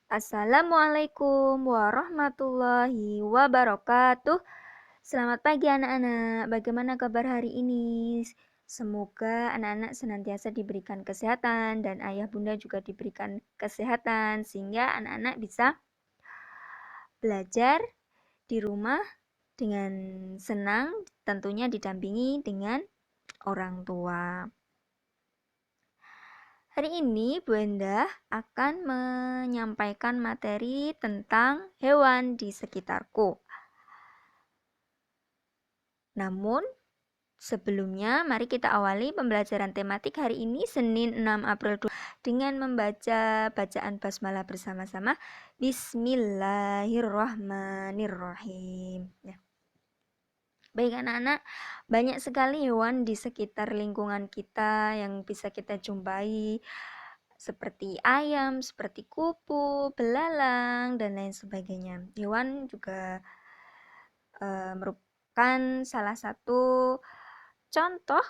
Assalamualaikum warahmatullahi wabarakatuh. Selamat pagi anak-anak. Bagaimana kabar hari ini? Semoga anak-anak senantiasa diberikan kesehatan dan ayah bunda juga diberikan kesehatan sehingga anak-anak bisa belajar di rumah dengan senang, tentunya didampingi dengan orang tua. Hari ini Bu Endah akan menyampaikan materi tentang hewan di sekitarku. Namun, sebelumnya mari kita awali pembelajaran tematik hari ini Senin 6 April dengan membaca bacaan basmalah bersama-sama. Bismillahirrahmanirrahim. Ya. Baik anak-anak, banyak sekali hewan di sekitar lingkungan kita yang bisa kita jumpai, seperti ayam, seperti kupu, belalang, dan lain sebagainya. Hewan juga merupakan salah satu contoh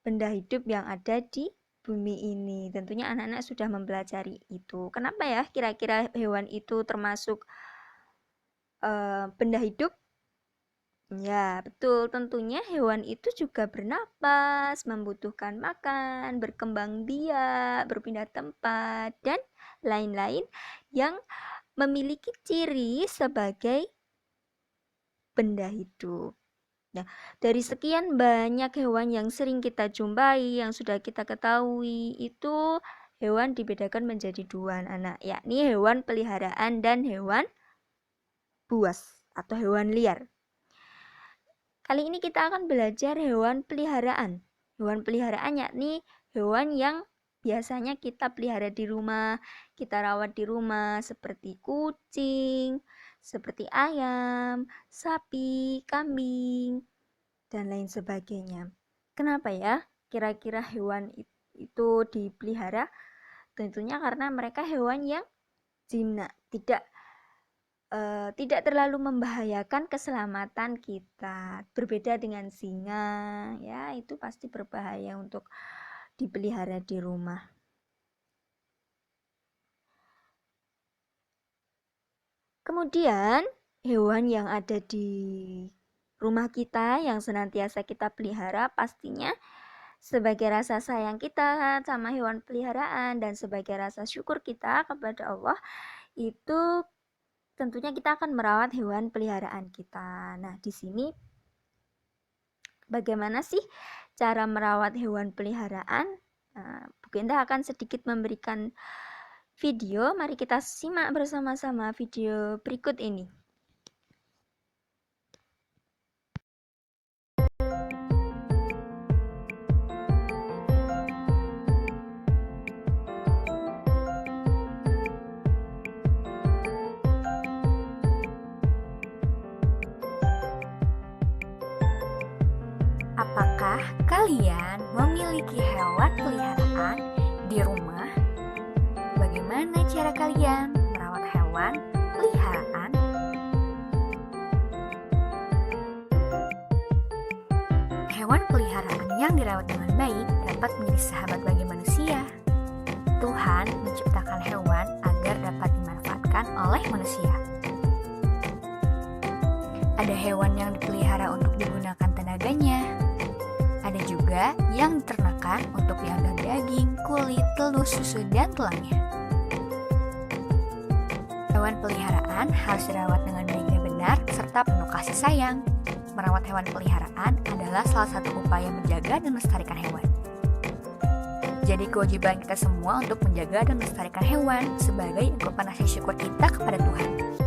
benda hidup yang ada di bumi ini. Tentunya anak-anak sudah mempelajari itu. Kenapa ya kira-kira hewan itu termasuk benda hidup? Ya, betul. Tentunya hewan itu juga bernapas, membutuhkan makan, berkembang biak, berpindah tempat, dan lain-lain yang memiliki ciri sebagai benda hidup. Nah, dari sekian banyak hewan yang sering kita jumpai, yang sudah kita ketahui, itu hewan dibedakan menjadi dua anak, yakni hewan peliharaan dan hewan buas atau hewan liar. Kali ini kita akan belajar hewan peliharaan. Hewan peliharaan yakni hewan yang biasanya kita pelihara di rumah, kita rawat di rumah seperti kucing, seperti ayam, sapi, kambing, dan lain sebagainya. Kenapa ya kira-kira hewan itu dipelihara? Tentunya karena mereka hewan yang jinak, tidak terlalu membahayakan keselamatan kita. Berbeda dengan singa, ya itu pasti berbahaya untuk dipelihara di rumah. Kemudian hewan yang ada di rumah kita yang senantiasa kita pelihara pastinya sebagai rasa sayang kita sama hewan peliharaan dan sebagai rasa syukur kita kepada Allah, itu tentunya kita akan merawat hewan peliharaan kita. Nah, di sini bagaimana sih cara merawat hewan peliharaan? Bu Genda akan sedikit memberikan video. Mari kita simak bersama-sama video berikut ini. Apakah kalian memiliki hewan peliharaan di rumah? Bagaimana cara kalian merawat hewan peliharaan? Hewan peliharaan yang dirawat dengan baik dapat menjadi sahabat bagi manusia. Tuhan menciptakan hewan agar dapat dimanfaatkan oleh manusia. Ada hewan yang dipelihara untuk digunakan tenaganya. Ada juga yang diternakan untuk diambil daging, kulit, telur, susu, dan tulangnya. Hewan peliharaan harus dirawat dengan baik dan benar serta penuh kasih sayang. Merawat hewan peliharaan adalah salah satu upaya menjaga dan melestarikan hewan. Jadi kewajiban kita semua untuk menjaga dan melestarikan hewan sebagai ungkapan rasa syukur kita kepada Tuhan.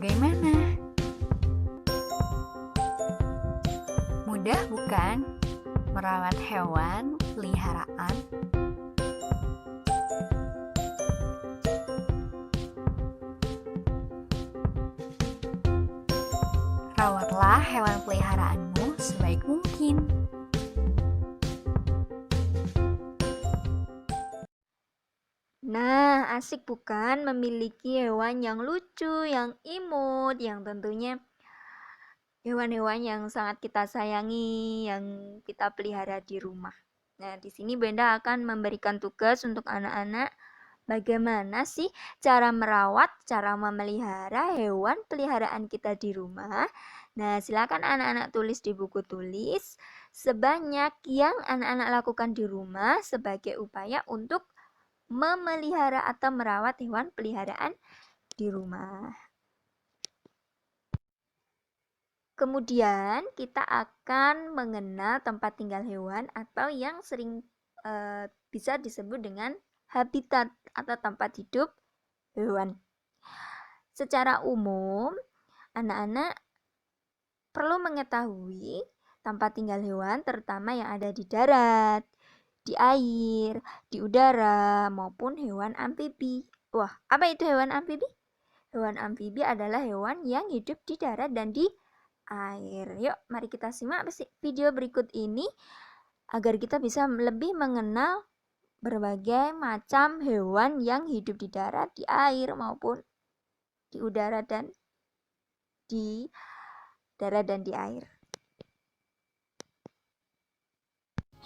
Bagaimana? Mudah bukan merawat hewan peliharaan? Rawatlah hewan peliharaanmu sebaik mungkin. Nah, asik bukan memiliki hewan yang lucu, yang imut, yang tentunya hewan-hewan yang sangat kita sayangi, yang kita pelihara di rumah. Nah, di sini Benda akan memberikan tugas untuk anak-anak bagaimana sih cara merawat, cara memelihara hewan peliharaan kita di rumah. Nah, silakan anak-anak tulis di buku tulis sebanyak yang anak-anak lakukan di rumah sebagai upaya untuk memelihara atau merawat hewan peliharaan di rumah. Kemudian kita akan mengenal tempat tinggal hewan atau yang sering bisa disebut dengan habitat atau tempat hidup hewan. Secara umum, anak-anak perlu mengetahui tempat tinggal hewan terutama yang ada di darat, di air, di udara, maupun hewan amfibi. Wah, apa itu hewan amfibi? Hewan amfibi adalah hewan yang hidup di darat dan di air. Yuk, mari kita simak video berikut ini agar kita bisa lebih mengenal berbagai macam hewan yang hidup di darat, di air, maupun di udara dan di darat dan di air.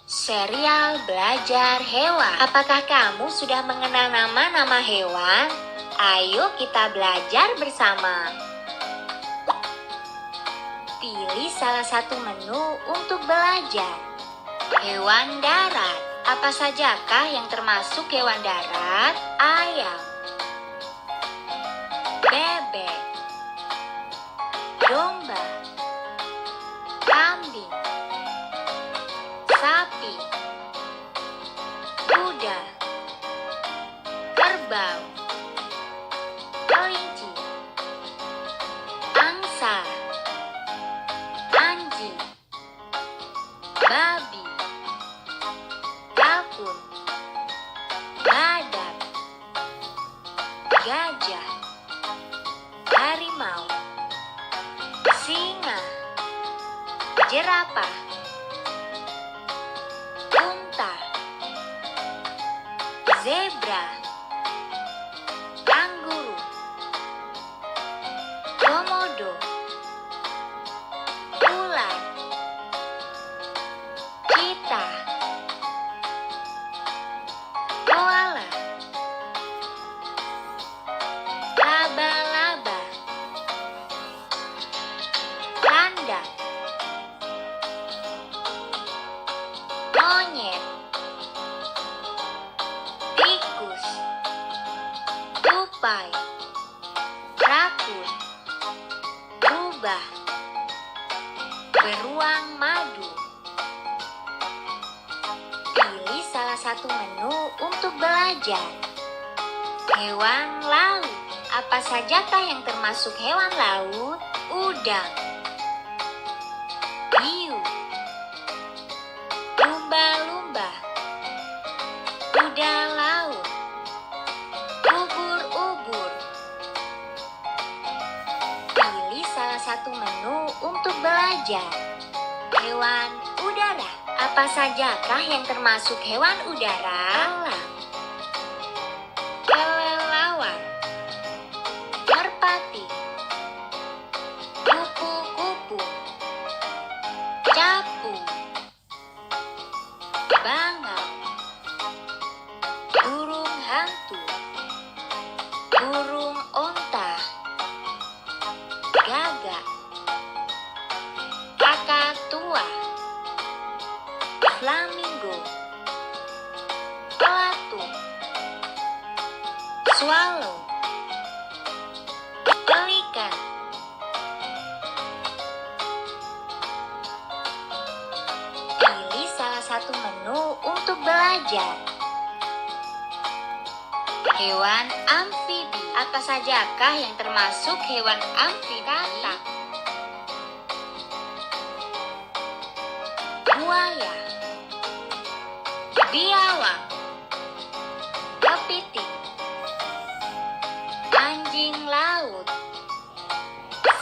Serial Belajar Hewan. Apakah kamu sudah mengenal nama-nama hewan? Ayo kita belajar bersama. Pilih salah satu menu untuk belajar. Hewan darat. Apa sajakah yang termasuk hewan darat? Ayam, bebek, domba, kambing, sapi, kuda, kerbau, kelinci, angsa, anjing, babi, kalkun, badak, gajah, harimau, singa, jerapah, unta, zebra, kanguru, komodo, ular, cheetah, koala, laba-laba, panda, monyet, tikus, tupai, rakun, rubah, beruang madu. Pilih salah satu menu untuk belajar. Hewan laut. Apa sajakah yang termasuk hewan laut? Udang, hiu, lumba-lumba, kuda laut, ubur-ubur. Pilih salah satu menu untuk belajar. Hewan udara. Apa sajakah yang termasuk hewan udara? Elang, kelelawar, merpati, kupu-kupu, capung, bangau, burung hantu, burung onta, gagak, kakatua, flamingo, pelatuk, swallow, pelikan. Pilih salah satu menu untuk belajar. Hewan amfibi. Apa sajakah yang termasuk hewan amfibi? Buaya, biawak, kepiting, anjing laut,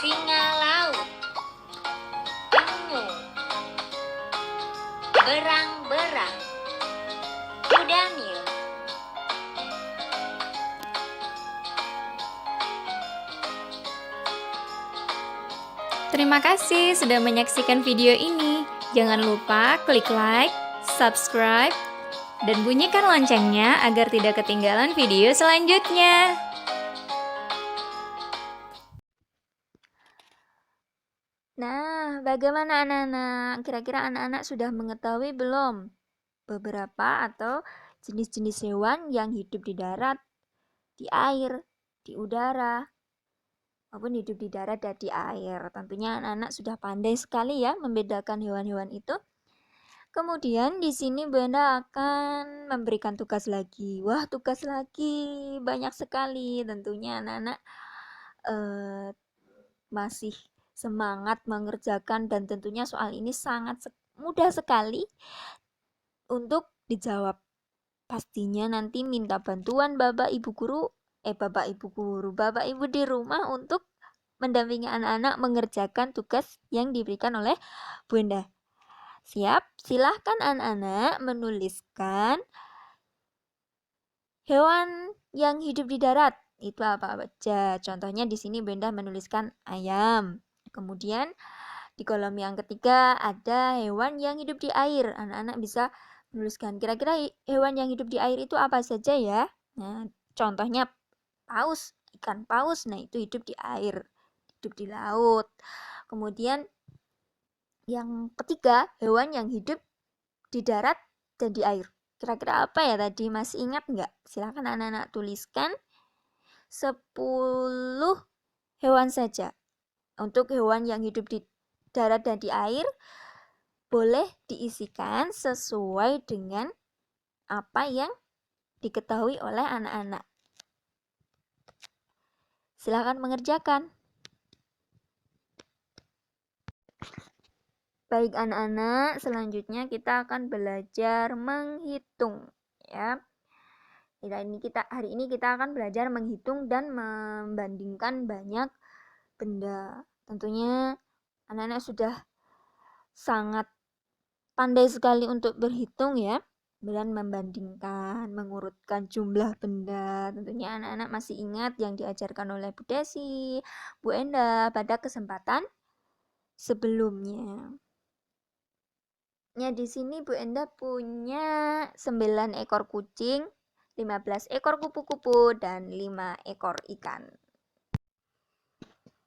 singa laut, penyu, berang-berang, kuda nil. Terima kasih sudah menyaksikan video ini. Jangan lupa klik like, subscribe, dan bunyikan loncengnya agar tidak ketinggalan video selanjutnya. Nah, bagaimana anak-anak? Kira-kira anak-anak sudah mengetahui belum beberapa atau jenis-jenis hewan yang hidup di darat, di air, di udara, maupun hidup di darat dan di air? Tentunya anak-anak sudah pandai sekali ya membedakan hewan-hewan itu. Kemudian di sini Bunda akan memberikan tugas lagi. Wah, tugas lagi banyak sekali. Tentunya anak-anak masih semangat mengerjakan dan tentunya soal ini sangat mudah sekali untuk dijawab. Pastinya nanti minta bantuan Bapak Ibu di rumah untuk mendampingi anak-anak mengerjakan tugas yang diberikan oleh Bunda. Siap? Silahkan anak-anak menuliskan hewan yang hidup di darat. Itu apa aja? Contohnya di sini Bunda menuliskan ayam. Kemudian di kolom yang ketiga ada hewan yang hidup di air. Anak-anak bisa menuliskan kira-kira hewan yang hidup di air itu apa saja ya? Nah, contohnya paus, ikan paus. Nah, itu hidup di air, hidup di laut. Kemudian yang ketiga, hewan yang hidup di darat dan di air. Kira-kira apa ya tadi? Masih ingat nggak? Silahkan anak-anak tuliskan 10 hewan saja. Untuk hewan yang hidup di darat dan di air, boleh diisikan sesuai dengan apa yang diketahui oleh anak-anak. Silahkan mengerjakan. Baik anak-anak, selanjutnya kita akan belajar menghitung ya. Hari ini kita akan belajar menghitung dan membandingkan banyak benda. Tentunya anak-anak sudah sangat pandai sekali untuk berhitung ya, dan membandingkan, mengurutkan jumlah benda. Tentunya anak-anak masih ingat yang diajarkan oleh Bu Desi, Bu Enda pada kesempatan sebelumnya. Ya, di sini Bu Enda punya 9 ekor kucing, 15 ekor kupu-kupu, dan 5 ekor ikan.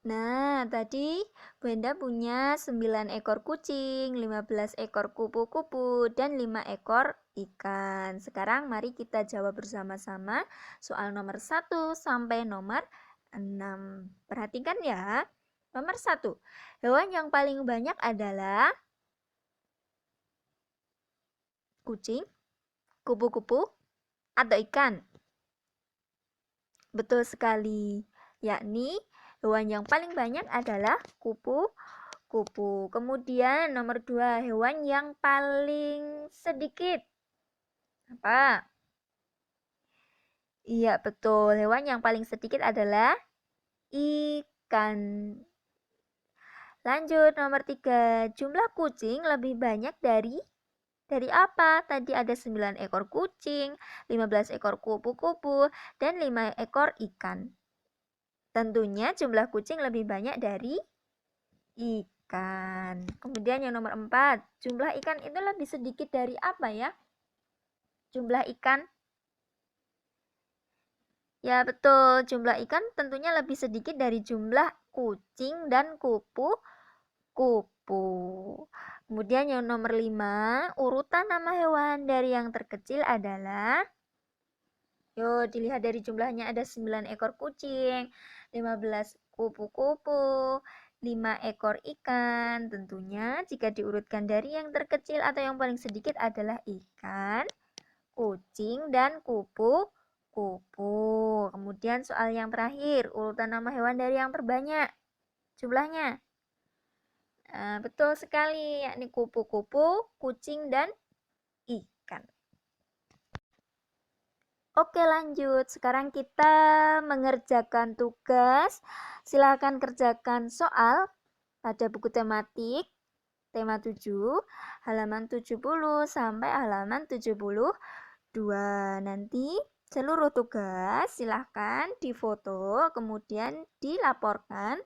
Nah, tadi Bu Enda punya 9 ekor kucing, 15 ekor kupu-kupu, dan 5 ekor ikan. Sekarang mari kita jawab bersama-sama soal nomor 1 sampai nomor 6. Perhatikan ya. Nomor 1, hewan yang paling banyak adalah kucing, kupu-kupu, atau ikan? Betul sekali, yakni hewan yang paling banyak adalah kupu-kupu. Kemudian nomor 2, hewan yang paling sedikit. Apa? Iya, betul. Hewan yang paling sedikit adalah ikan. Lanjut, nomor 3, jumlah kucing lebih banyak dari apa? Tadi ada 9 ekor kucing, 15 ekor kupu-kupu, dan 5 ekor ikan. Tentunya jumlah kucing lebih banyak dari ikan. Kemudian yang nomor 4, jumlah ikan itu lebih sedikit dari apa ya? Jumlah ikan. Ya betul, jumlah ikan tentunya lebih sedikit dari jumlah kucing dan kupu-kupu. Kemudian yang nomor 5, urutan nama hewan dari yang terkecil adalah, yuk dilihat dari jumlahnya, ada 9 ekor kucing, 15 kupu-kupu, 5 ekor ikan. Tentunya jika diurutkan dari yang terkecil atau yang paling sedikit adalah ikan, kucing, dan kupu-kupu. kupu. Kemudian soal yang terakhir, urutan nama hewan dari yang terbanyak jumlahnya. Betul sekali, yakni kupu-kupu, kucing, dan ikan. Oke, lanjut. Sekarang kita mengerjakan tugas. Silakan kerjakan soal pada buku tematik tema 7, halaman 70 sampai halaman 72. Nanti seluruh tugas silakan difoto, kemudian dilaporkan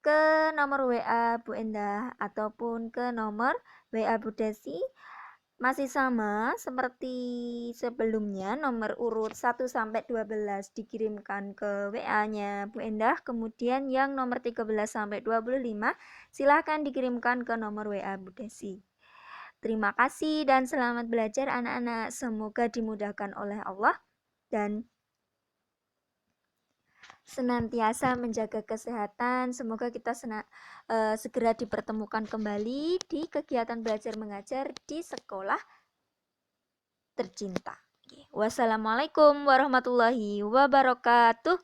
ke nomor WA Bu Endah ataupun ke nomor WA Bu Desi. Masih sama seperti sebelumnya, nomor urut 1 sampai 12 dikirimkan ke WA-nya Bu Endah, kemudian yang nomor 13 sampai 25 silahkan dikirimkan ke nomor WA Bu Desi. Terima kasih dan selamat belajar anak-anak. Semoga dimudahkan oleh Allah dan senantiasa menjaga kesehatan. Semoga kita segera dipertemukan kembali di kegiatan belajar mengajar di sekolah tercinta. Wassalamualaikum warahmatullahi wabarakatuh.